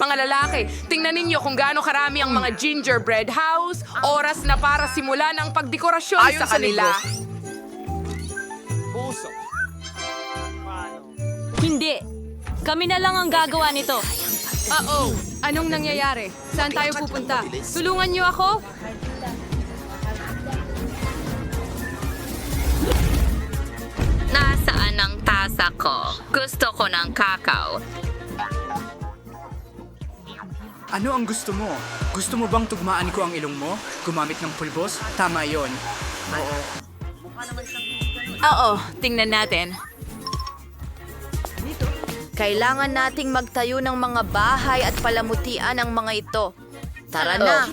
Mga lalaki, tingnan ninyo kung gaano karami ang mga gingerbread house. Oras na para simulan ang pagdekorasyon Ayon sa sa kanila. Puso. Hindi. Kami na lang ang gagawa nito. Anong nangyayari? Saan tayo pupunta? Tulungan niyo ako? Nasaan ang tasa ko? Gusto ko ng kakao. Ano ang gusto mo? Gusto mo bang tugmaan ko ang ilong mo? Gumamit ng pulbos? Tama yon. Oo, tingnan natin. Kailangan nating magtayo ng mga bahay at palamutian ang mga ito. Tara na.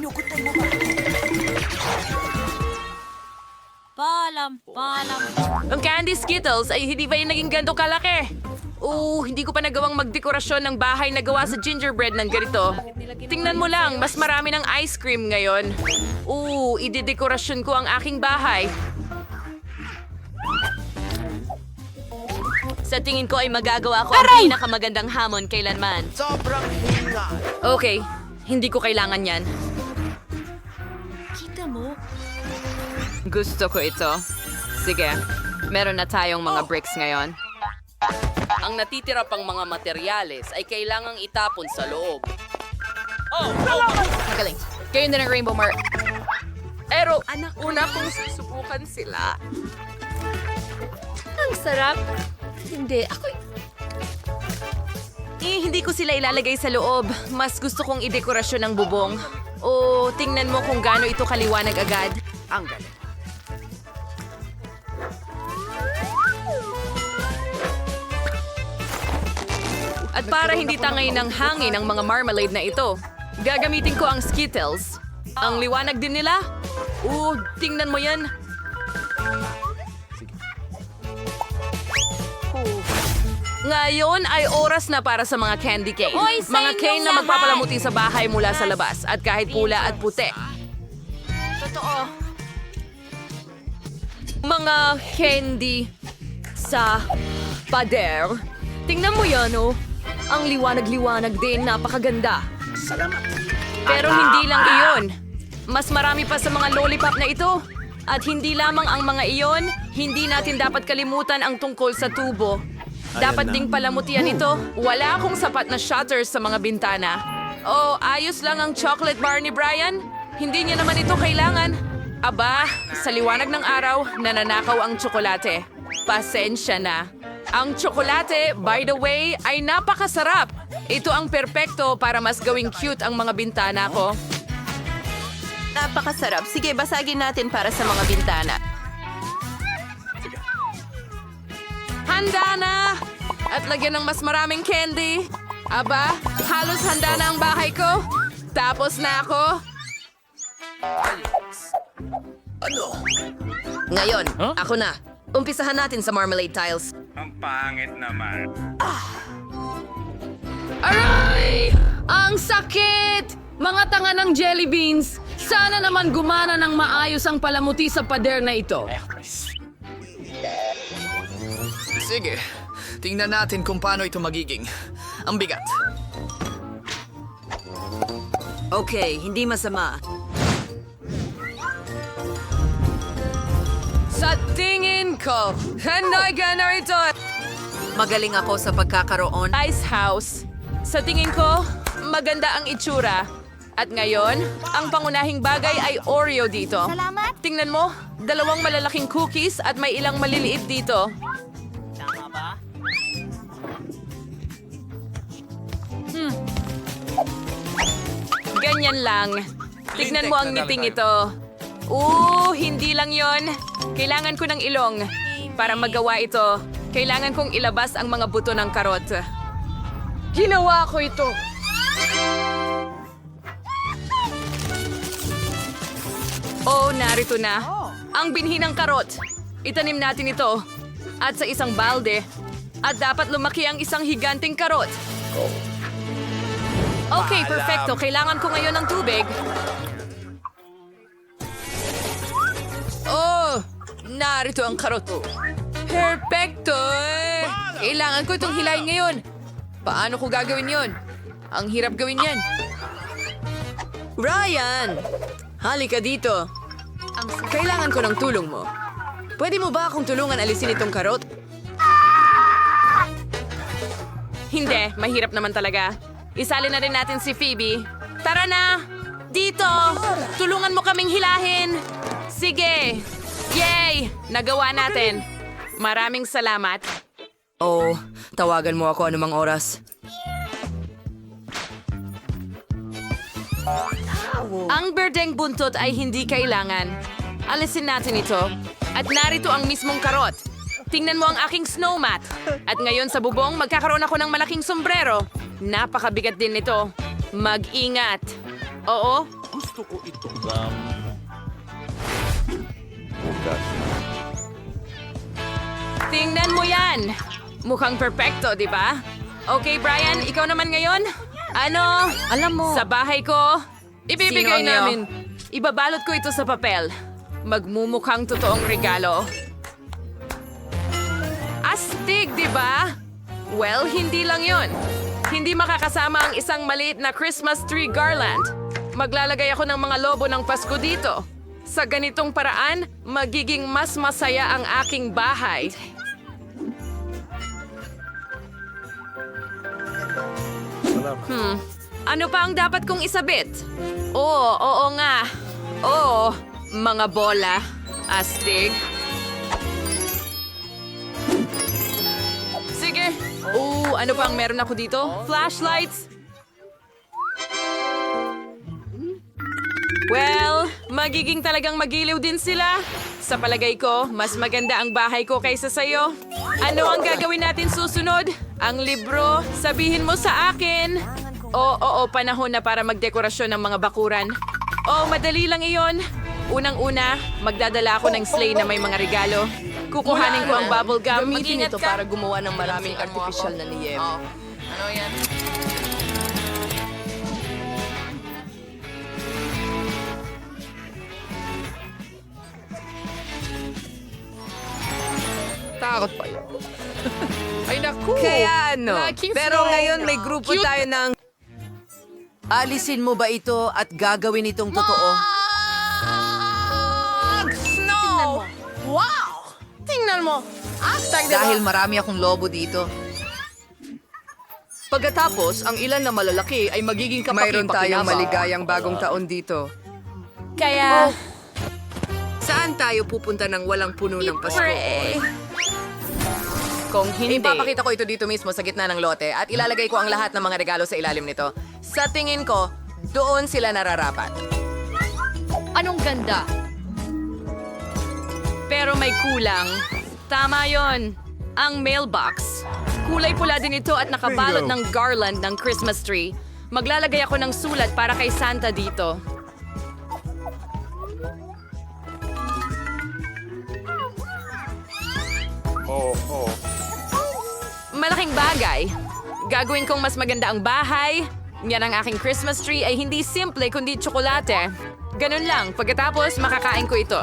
Palam. Ang candy Skittles ay hindi ba yung naging ganito kalaki? Hindi ko pa nagawang magdekorasyon ng bahay na gawa sa gingerbread ng ganito. Tingnan mo lang, mas marami ng ice cream ngayon. Idedekorasyon ko ang aking bahay. Sa tingin ko ay magagawa ko ang pinakamagandang hamon kailanman. Okay, hindi ko kailangan yan. Kita mo? Gusto ko ito. Sige, meron na tayong mga bricks ngayon. Ang natitira pang mga materyales ay kailangang itapon sa loob. Magaling. Kayo din ang Rainbow Mart. Pero, una kong susubukan sila. Ang sarap. Hindi, Hindi ko sila ilalagay sa loob. Mas gusto kong idekorasyon ng bubong. Tingnan mo kung gaano ito kaliwanag agad. Ang galing. At para hindi tangay ng hangin ang mga marmalade na ito, gagamitin ko ang Skittles. Ang liwanag din nila. Tingnan mo yan. Ngayon ay oras na para sa mga candy cane. Hoy, sa Mga inyong cane na lahat! magpapalamuti sa bahay mula sa labas at kahit pula at puti. Totoo. Mga candy sa pader. Tingnan mo yan, oh. Ang liwanag-liwanag din, napakaganda. Pero hindi lang iyon. Mas marami pa sa mga lollipop na ito. At hindi lamang ang mga iyon, hindi natin dapat kalimutan ang tungkol sa tubo. Dapat ding palamutian ito. Wala akong sapat na shutters sa mga bintana. Ayos lang ang chocolate bar ni Brian. Hindi niya naman ito kailangan. Aba, sa liwanag ng araw, nananakaw ang tsokolate. Pasensya na. Ang tsokolate, by the way, ay napakasarap. Ito ang perpekto para mas gawing cute ang mga bintana ko. napakasarap. Sige, basagin natin para sa mga bintana. Handa na! At lagyan ng mas maraming candy. Aba, halos handa na ang bahay ko. Tapos na ako. Ngayon, ako na. Umpisahan natin sa marmalade tiles. Ang pangit naman. Aray! Ang sakit! Mga tanga ng jelly beans! Sana naman gumana ng maayos ang palamuti sa pader na ito. Sige, tingnan natin kung paano ito magiging. Ang bigat. Okay, hindi masama. Sa tingin ko, hanay ka na ito. Magaling ako sa pagkakaroon. Ice house. Sa tingin ko, maganda ang itsura. At ngayon, ang pangunahing bagay ay Oreo dito. Salamat. Tingnan mo, 2 malalaking cookies at may ilang maliliit dito. Tama ba? Ganyan lang. Tignan mo ang ngiting ito. Hindi lang yon. Kailangan ko ng ilong. Para magawa ito, kailangan kong ilabas ang mga buto ng karot. Ginawa ko ito. Narito na. Ang binhi ng karot. Itanim natin ito. At sa isang balde. At dapat lumaki ang isang higanting karot. Okay, perfecto. Kailangan ko ngayon ng tubig. Narito ang karot. Perfecto! Kailangan ko itong hilahin ngayon. Paano ko gagawin yon? Ang hirap gawin yan. Ryan! Halika dito. Kailangan ko ng tulong mo. Pwede mo ba akong tulungan alisin itong karot? Hindi, mahirap naman talaga. Isali na rin natin si Phoebe. Tara na! Dito! Tulungan mo kaming hilahin! Sige! Yay! Nagawa natin. Maraming salamat. Oh, tawagan mo ako anumang oras. Ang berdeng buntot ay hindi kailangan. Alisin natin ito. At narito ang mismong karot. Tingnan mo ang aking snow mat. At ngayon sa bubong, magkakaroon ako ng malaking sombrero. Napakabigat din nito. Mag-ingat. Oo? Tingnan mo yan. Mukhang perpekto, di ba? Okay, Brian, ikaw naman ngayon? Ano? Alam mo. Sa bahay ko, ibibigay Sino namin. Ibabalot ko ito sa papel. Magmumukhang totoong regalo. Astig, di ba? Well, hindi lang yon. Hindi makakasama ang isang maliit na Christmas tree garland. Maglalagay ako ng mga lobo ng Pasko dito. Sa ganitong paraan, magiging mas masaya ang aking bahay. Ano pa ang dapat kong isabit? Oo nga. Oo, mga bola. Astig. Sige. Ano pa ang meron ako dito? Flashlights? Well, magiging talagang magiliw din sila. Sa palagay ko, mas maganda ang bahay ko kaysa sa'yo. Ano ang gagawin natin susunod? Ang libro, sabihin mo sa akin. Oo, panahon na para magdekorasyon ng mga bakuran. Madali lang iyon. Unang-una, magdadala ako ng sleigh na may mga regalo. Kukuhanin ko ang bubble gum. Gamitin ito para gumawa ng maraming artificial na niyebe. Ano yan? Takot pa yun. Ay naku! Kaya ano? Laking Pero snow. ngayon may grupo Cute. tayo ng... Alisin mo ba ito at gagawin itong totoo? Snow! Wow! Tingnan mo! Hashtag, diba? Dahil marami akong lobo dito. Pagkatapos, ang ilan na malalaki ay magiging Mayroon tayong kapaki-pakinabang. maligayang bagong taon dito. Kaya... Saan tayo pupunta ng walang puno ng Pasko? Kung hindi, Ipapakita ko ito dito mismo sa gitna ng lote at ilalagay ko ang lahat ng mga regalo sa ilalim nito. Sa tingin ko, doon sila nararapat. anong ganda. Pero may kulang. Tama yon. Ang mailbox. Kulay pula din ito at nakabalot ng garland ng Christmas tree. Maglalagay ako ng sulat para kay Santa dito. Malaking bagay. Gagawin kong mas maganda ang bahay. Yan ang aking Christmas tree ay hindi simple kundi tsokolate. Ganun lang. Pagkatapos, makakain ko ito.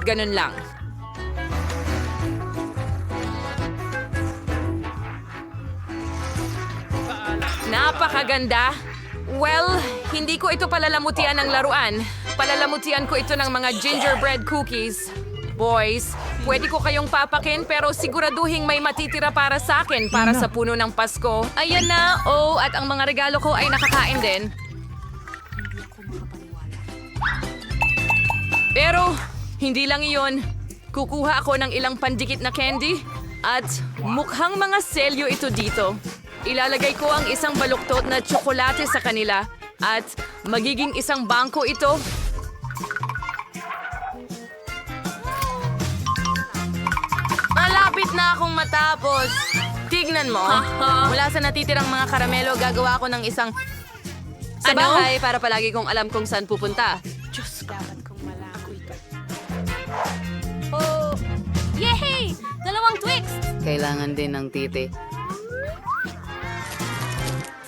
Ganun lang. Napakaganda. Well, hindi ko ito palalamutian ng laruan. Palalamutian ko ito ng mga gingerbread cookies. Boys, pwede ko kayong papakin pero siguraduhin may matitira para sa akin para sa puno ng Pasko. Ayan na, at ang mga regalo ko ay nakakain din. Pero, hindi lang iyon. Kukuha ako ng ilang pandikit na candy at mukhang mga selyo ito dito. Ilalagay ko ang isang baluktot na tsokolate sa kanila at magiging isang bangko ito. Malapit na akong matapos. Tignan mo. Mula sa natitirang mga karamelo, gagawa ako ng isang... Sa bahay para palagi kong alam kung saan pupunta. Diyos, dapat kong malako ito. Oh! Yehey! 2 Twix! Kailangan din ng titi.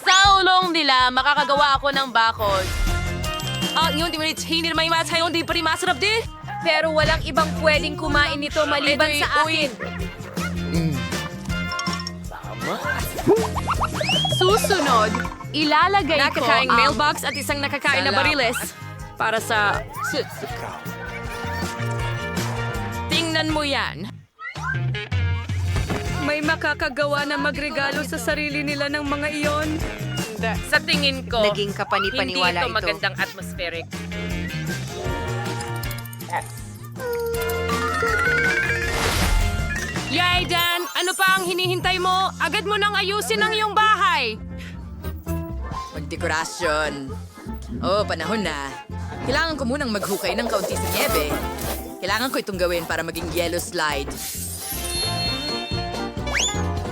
Sa ulong nila, makakagawa ako ng bakod. Yun, di mo hindi naman yung matay, hindi pa rin masarap din. Pero walang ibang pwedeng kumain nito maliban sa akin. Susunod, Ilalagay ko Nakakaing ang mailbox at isang nakakain na bariles para sa... Tingnan mo yan. May makakagawa na magregalo sa sarili nila ng mga iyon. Sa tingin ko, Naging kapani-paniwala hindi ito ito. magandang atmospheric. Yay, Dan! Ano pa ang hinihintay mo? Agad mo nang ayusin ang iyong bahay! Magdekorasyon. Oh, panahon na. Kailangan ko munang maghukay ng kaunti sa niebe. Kailangan ko itong gawin para maging yellow slide.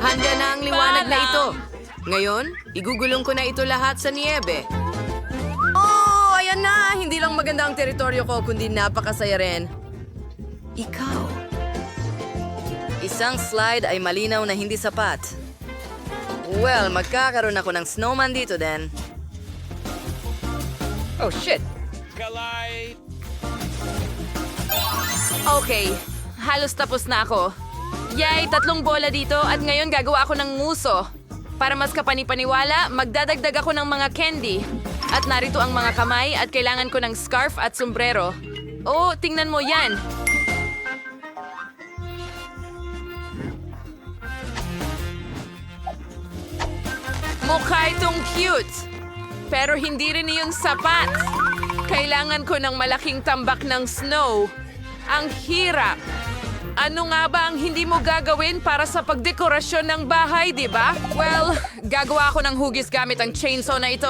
Handa na ang liwanag na ito. Ngayon, igugulong ko na ito lahat sa niebe. Oh, ayan na! Hindi lang maganda ang teritoryo ko, kundi napakasaya rin. Ikaw. Isang slide ay malinaw na hindi sapat. Well, magkakaroon ako ng snowman dito din. Oh, shit. Okay, halos tapos na ako. Yay, 3 bola dito at ngayon gagawa ako ng nguso. Para mas kapani-paniwala, magdadagdag ako ng mga candy. At narito ang mga kamay at kailangan ko ng scarf at sombrero. Oh, tingnan mo yan. Mukha itong cute. Pero hindi rin iyon sapat. Kailangan ko ng malaking tambak ng snow. Ang hirap. Ano nga ba ang hindi mo gagawin para sa pagdekorasyon ng bahay, di ba? Well, gagawa ako ng hugis gamit ang chainsaw na ito.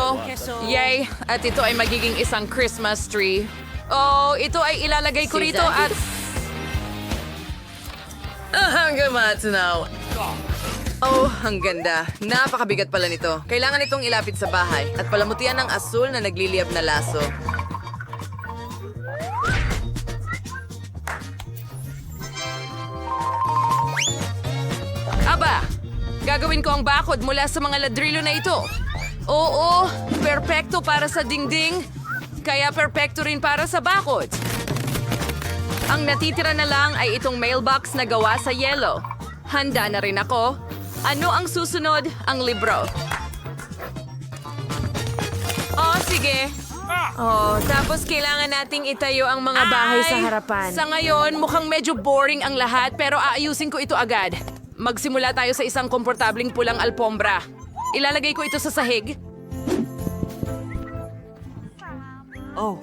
Yay! At ito ay magiging isang Christmas tree. Oh, ito ay ilalagay ko rito at... Hanggang matinaw. Oh, ang ganda. Napakabigat pala nito. Kailangan itong ilapit sa bahay at palamutian ng asul na nagliliyab na laso. Aba, gagawin ko ang bakod mula sa mga ladrillo na ito. Oo, perpekto para sa dingding, kaya perpekto rin para sa bakod. Ang natitira na lang ay itong mailbox na gawa sa yelo. Handa na rin ako. Ano ang susunod? Ang libro. Oh, sige. Oh, tapos kailangan nating itayo ang mga bahay sa harapan. Sa ngayon, mukhang medyo boring ang lahat pero aayusin ko ito agad. Magsimula tayo sa isang komportabling pulang alpombra. Ilalagay ko ito sa sahig. Oh.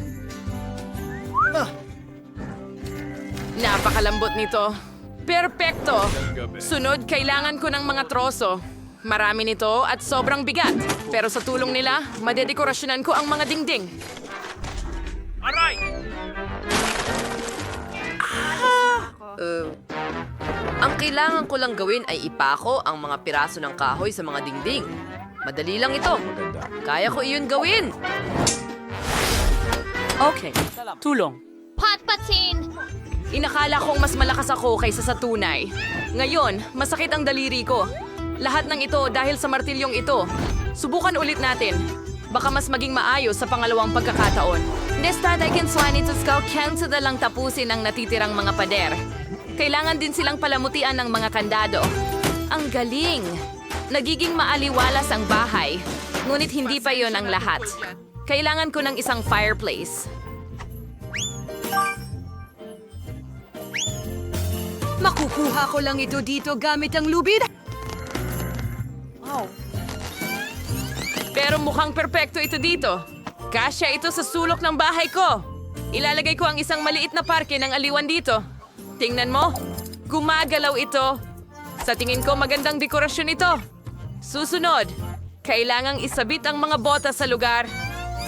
Napakalambot nito. Perpekto. Sunod, kailangan ko ng mga troso. Marami nito at sobrang bigat. Pero sa tulong nila, madedekorasyonan ko ang mga dingding. Ang kailangan ko lang gawin ay ipako ang mga piraso ng kahoy sa mga dingding. Madali lang ito. Kaya ko iyon gawin. Okay, tulong. Patpatin! Inakala kong mas malakas ako kaysa sa tunay. Ngayon, masakit ang daliri ko. Lahat ng ito dahil sa martilyong ito. Subukan ulit natin. Baka mas maging maayos sa pangalawang pagkakataon. Instead, I can swan it to skull cancel na lang tapusin ang natitirang mga pader. Kailangan din silang palamutian ng mga kandado. Ang galing! Nagiging maaliwalas ang bahay. Ngunit hindi pa yon ang lahat. Kailangan ko ng isang fireplace. Makukuha ko lang ito dito gamit ang lubid. Pero mukhang perpekto ito dito. Kasya ito sa sulok ng bahay ko. Ilalagay ko ang isang maliit na parke ng aliwan dito. Tingnan mo, gumagalaw ito. Sa tingin ko magandang dekorasyon ito. Susunod, kailangang isabit ang mga botas sa lugar.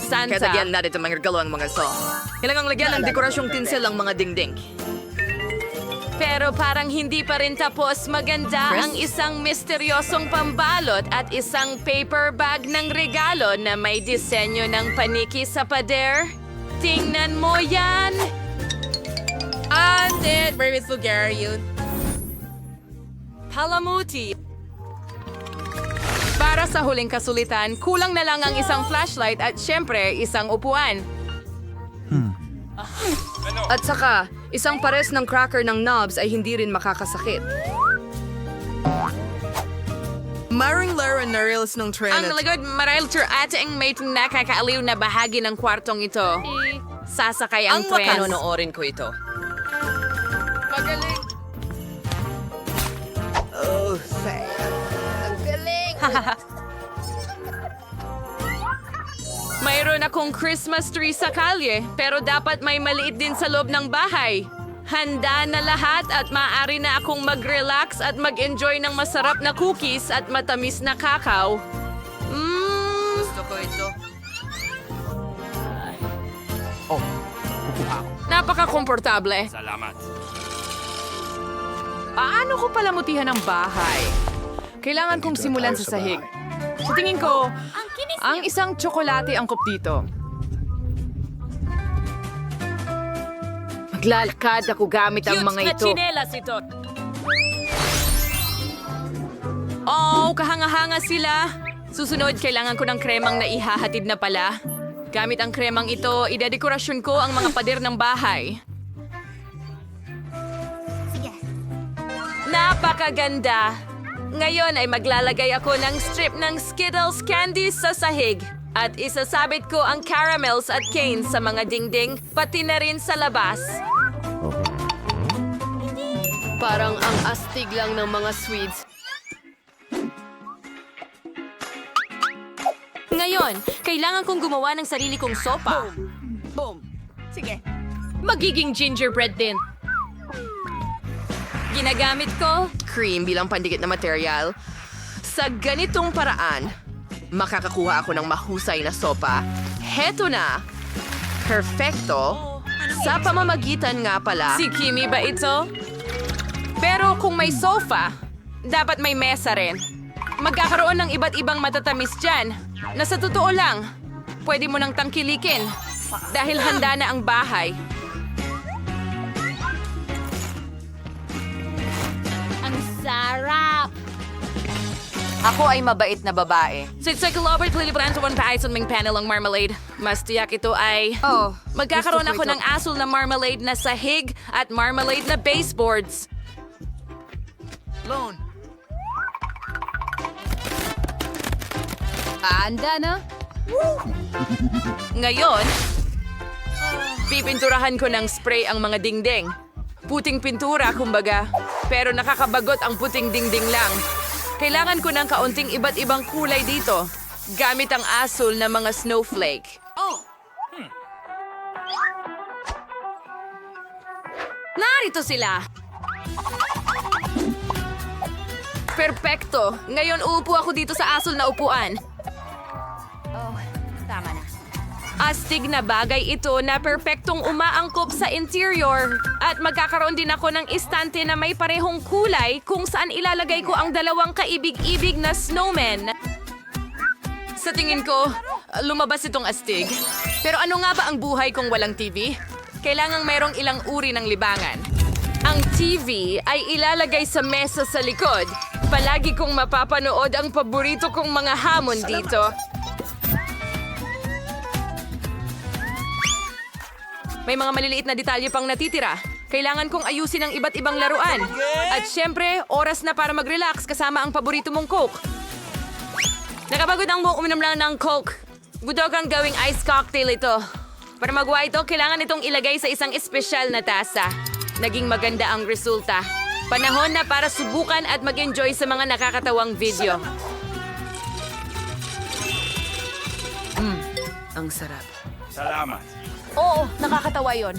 Santa. Kaya tagyan natin itong mga regalo ang mga so. Kailangang lagyan ng dekorasyong tinsel ang mga dingding. Pero parang hindi pa rin tapos. Maganda ang isang misteryosong pambalot at isang paper bag ng regalo na may disenyo ng paniki sa pader. Tingnan mo yan! Ate, very vulgar yun. Palamuti. Para sa huling kasulitan, kulang na lang ang isang flashlight at syempre isang upuan. At saka, isang pares ng cracker ng knobs ay hindi rin makakasakit. Maring Lara Narils ng Ang Trinity. lagod marahil ating may nakakaaliw na bahagi ng kwartong ito. Sasakay ang tren. Panonoorin ko ito. Magaling. Mayroon akong Christmas tree sa kalye, pero dapat may maliit din sa loob ng bahay. Handa na lahat at maaari na akong mag-relax at mag-enjoy ng masarap na cookies at matamis na kakao. Gusto ko ito. Napaka-komportable. Paano ko palamutihan ang bahay? Kailangan kong simulan sa sahig. Sa tingin ko, ang isang tsokolate angkop dito. Maglalakad ako gamit ang mga ito. Oh, kahanga-hanga sila. Susunod, kailangan ko ng kremang na ihahatid na pala. Gamit ang kremang ito, idedekorasyon ko ang mga pader ng bahay. Napakaganda! Ngayon ay maglalagay ako ng strip ng Skittles candies sa sahig. At isasabit ko ang caramels at canes sa mga dingding, pati na rin sa labas. Parang ang astig lang ng mga sweets. Ngayon, kailangan kong gumawa ng sarili kong sopa. Magiging gingerbread din. Ginagamit ko Cream bilang pandikit na material. Sa ganitong paraan, makakakuha ako ng mahusay na sopa. Heto na! Perfecto! Sa pamamagitan nga pala, si Kimi ba ito? Pero kung may sofa, dapat may mesa rin. Magkakaroon ng iba't ibang matatamis dyan na sa totoo lang, pwede mo nang tangkilikin dahil handa na ang bahay. Ang sarap! Ako ay mabait na babae. Sa Robert Lilibrand sa one paison ming panel ang marmalade. Mas tiyak ito ay... magkakaroon ako ng asul na marmalade na sahig at marmalade na baseboards. Lone. Handa na? Ngayon, pipinturahan ko ng spray ang mga dingding. Puting pintura, kumbaga. Pero nakakabagot ang puting dingding lang. Kailangan ko ng kaunting iba't ibang kulay dito. Gamit ang asul na mga snowflake. Narito sila! Perpekto! Ngayon uupo ako dito sa asul na upuan. Tama na. Astig na bagay ito na perpektong umaangkop sa interior. At magkakaroon din ako ng istante na may parehong kulay kung saan ilalagay ko ang dalawang kaibig-ibig na snowmen. Sa tingin ko, lumabas itong astig. Pero ano nga ba ang buhay kung walang TV? Kailangang mayroong ilang uri ng libangan. Ang TV ay ilalagay sa mesa sa likod. Palagi kong mapapanood ang paborito kong mga hamon dito. May mga maliliit na detalye pang natitira. Kailangan kong ayusin ang iba't ibang laruan. At syempre, oras na para mag-relax kasama ang paborito mong Coke. Nakapagod ang buhok uminom lang ng Coke. Budog ang gawing ice cocktail ito. Para magawa ito, kailangan itong ilagay sa isang espesyal na tasa. Naging maganda ang resulta. Panahon na para subukan at mag-enjoy sa mga nakakatawang video. ang sarap. Oo, nakakatawa yon.